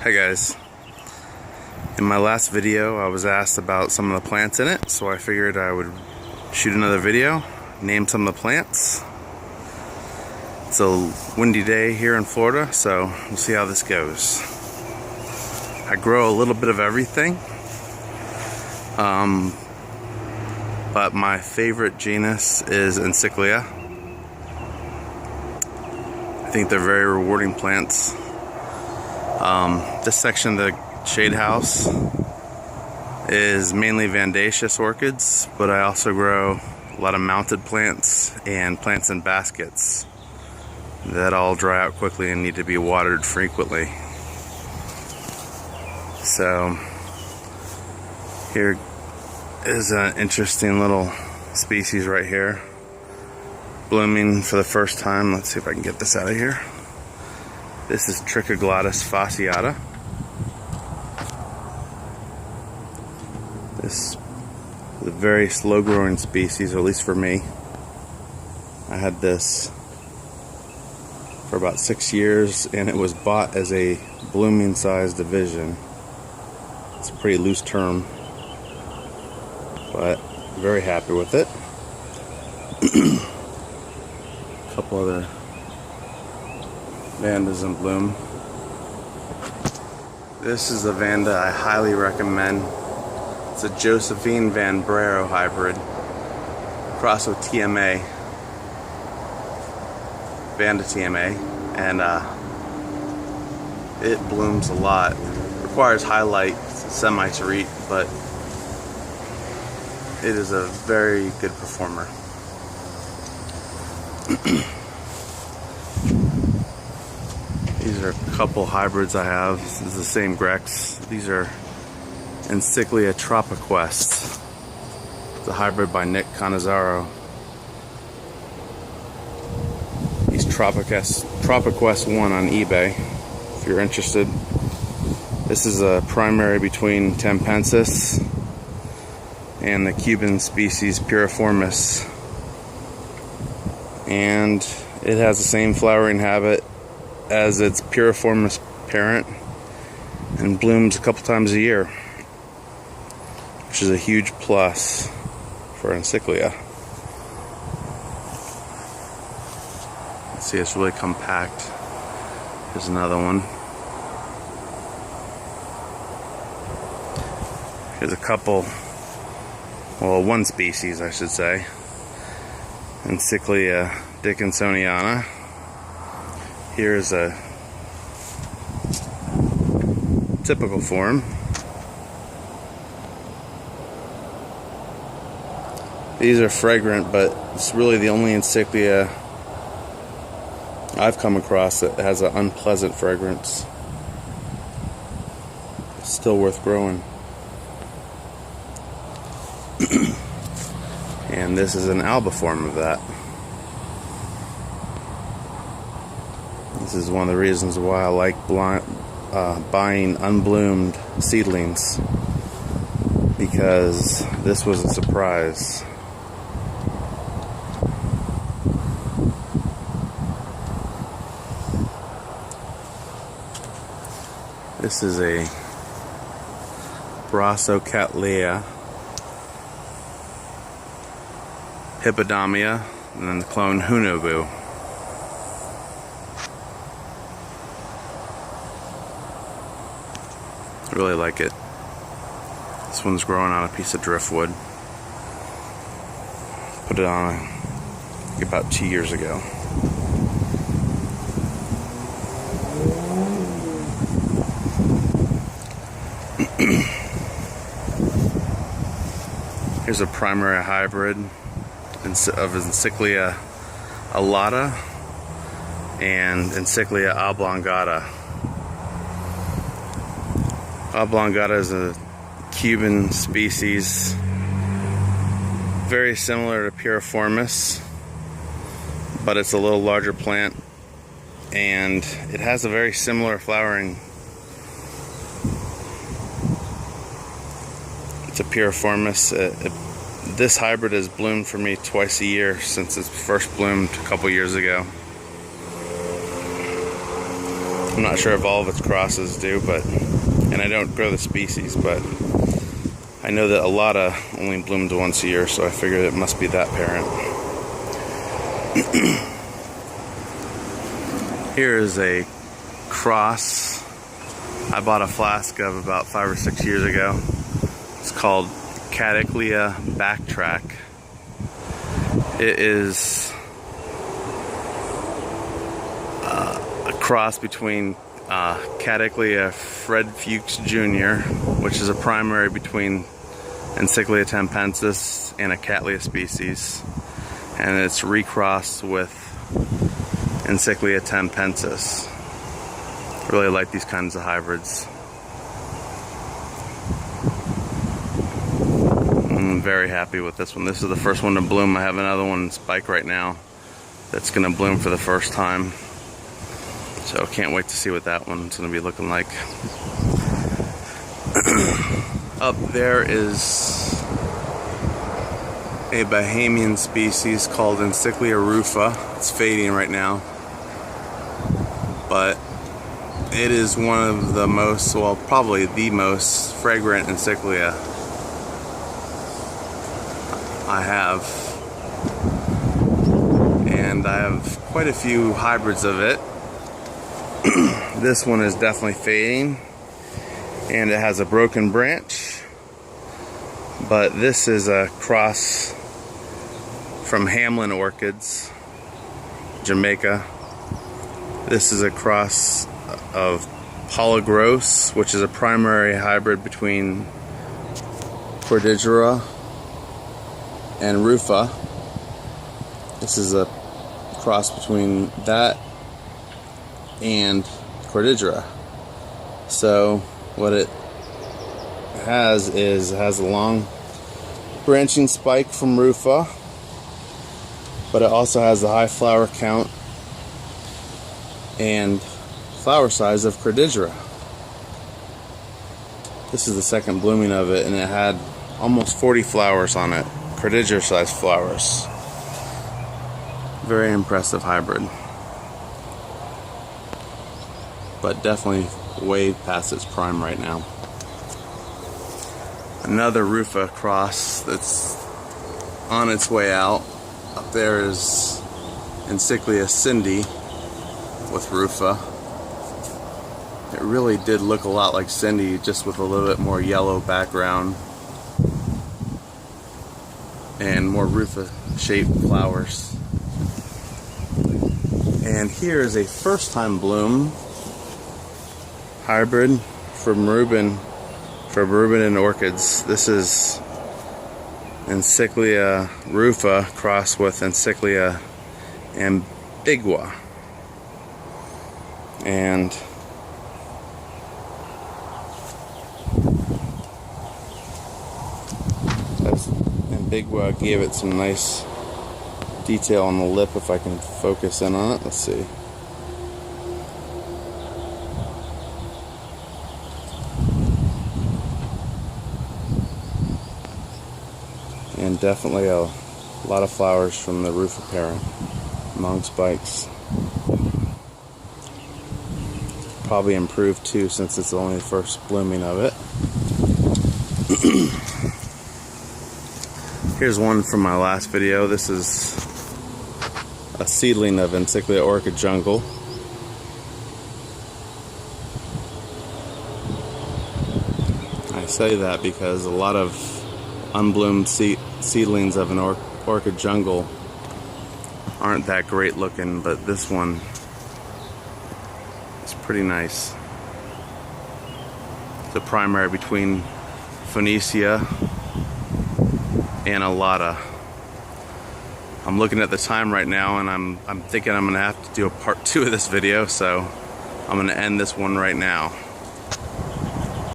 Hi guys. In my last video I was asked about some of the plants in it, so I figured I would shoot another video, name some of the plants. It's a windy day here in Florida, so we'll see how this goes. I grow a little bit of everything, but my favorite genus is Encyclia. I think they're very rewarding plants. This section of the shade house is mainly Vandaceous orchids, but I also grow a lot of mounted plants and plants in baskets that all dry out quickly and need to be watered frequently. So here is an interesting little species right here, blooming for the first time. Let's see if I can get this out of here. This is Trichoglottis fasciata. This is a very slow growing species, or at least for me. I had this for about 6 years and it was bought as a blooming size division. It's a pretty loose term, but very happy with it. A couple other Vandas in bloom. This is a Vanda I highly recommend. It's a Josephine Van Brero hybrid, crossed with TMA, Vanda TMA, and it blooms a lot. Requires highlight semi-terete, but it is a very good performer. These are a couple hybrids I have. This is the same Grex. These are Encyclia Tropiquest. It's a hybrid by Nick Canizaro. He's Tropiquest 1 on eBay if you're interested. This is a primary between Tempensis and the Cuban species Piriformis. And it has the same flowering habit as its Piriformis parent and blooms a couple times a year, which is a huge plus for Encyclia. Let's see, it's really compact. Here's another one. Here's a couple, well, one species I should say, Encyclia dickinsoniana. Here's a typical form. These are fragrant, but it's really the only Encyclia I've come across that has an unpleasant fragrance. It's still worth growing. And this is an alba form of that. This is one of the reasons why I like buying unbloomed seedlings, because this was a surprise. This is a Brassocattleya Hippodamia, and then the clone Hunobu. I really like it. This one's growing on a piece of driftwood. Put it on about 2 years ago. Here's a primary hybrid of Encyclia alata and Encyclia oblongata. Oblongata is a Cuban species, very similar to Piriformis, but it's a little larger plant, and it has a very similar flowering to Piriformis. This hybrid has bloomed for me twice a year since it first bloomed a couple years ago. I'm not sure if all of its crosses do, but, and I don't grow the species, but I know that a lot only bloomed once a year, so I figured it must be that parent. Here is a cross I bought a flask of about 5 or 6 years ago. It's called Encyclia Backtrack. It is a cross between Encyclia Fred Fuchs Jr., which is a primary between Encyclia tempensis and a Cattleya species, and it's recrossed with Encyclia tempensis. I really like these kinds of hybrids. I'm very happy with this one. This is the first one to bloom. I have another one in spike right now that's going to bloom for the first time. So can't wait to see what that one's going to be looking like. Up there is a Bahamian species called Encyclia rufa. It's fading right now, but it is one of the most, well, probably the most fragrant Encyclia I have. And I have quite a few hybrids of it. This one is definitely fading, and it has a broken branch. But this is a cross from Hamlin Orchids, Jamaica. This is a cross of Paula Gross, which is a primary hybrid between cordigera and rufa. This is a cross between that and cordigera. So what it has is a long branching spike from rufa, but it also has the high flower count and flower size of cordigera. This is the second blooming of it, and it had almost 40 flowers on it, cordigera sized flowers. Very impressive hybrid, but definitely way past its prime right now. Another rufa cross that's on its way out. Up there is Encyclia Cindy with rufa. It really did look a lot like Cindy, just with a little bit more yellow background and more rufa shaped flowers. And here is a first time bloom hybrid from Reuben and Orchids. This is Encyclia rufa crossed with Encyclia ambigua. And that's ambigua gave it some nice detail on the lip, if I can focus in on it. Let's see. And definitely a lot of flowers from the rufa parent among spikes. Probably improved too, since it's only the first blooming of it. Here's one from my last video. This is a seedling of Encyclia Orchid Jungle. I say that because a lot of unbloomed seedlings of an orchid jungle aren't that great looking, but this one is pretty nice. It's a primary between Phoenicia and Alata. I'm looking at the time right now, and I'm thinking I'm gonna have to do a part 2 of this video, so I'm gonna end this one right now.